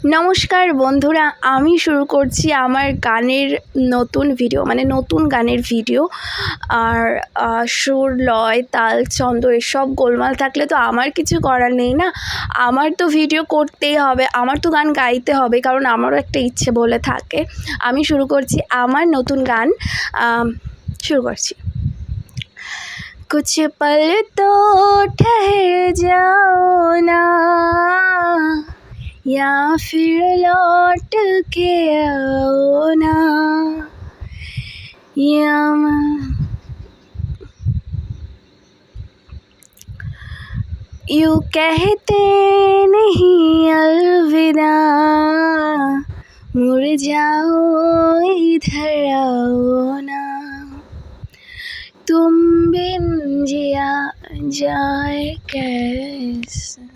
নমস্কার বন্ধুরা, আমি শুরু করছি আমার গানের নতুন ভিডিও, মানে নতুন গানের ভিডিও। আর সুর, লয়, তাল, ছন্দ এসব গোলমাল থাকলে তো আমার কিছু করার নেই না। আমার তো ভিডিও করতেই হবে, আমার তো গান গাইতে হবে, কারণ আমারও একটা ইচ্ছে বলে থাকে। আমি শুরু করছি আমার নতুন গান, শুরু করছি। कुछ पल तो ठहर जाओ ना, या फिर लौट के आओ ना, या यूँ कहते नहीं अलविदा, मुड़ जाओ इधर आओ ना, तुम बिन जिया जाए कैसे।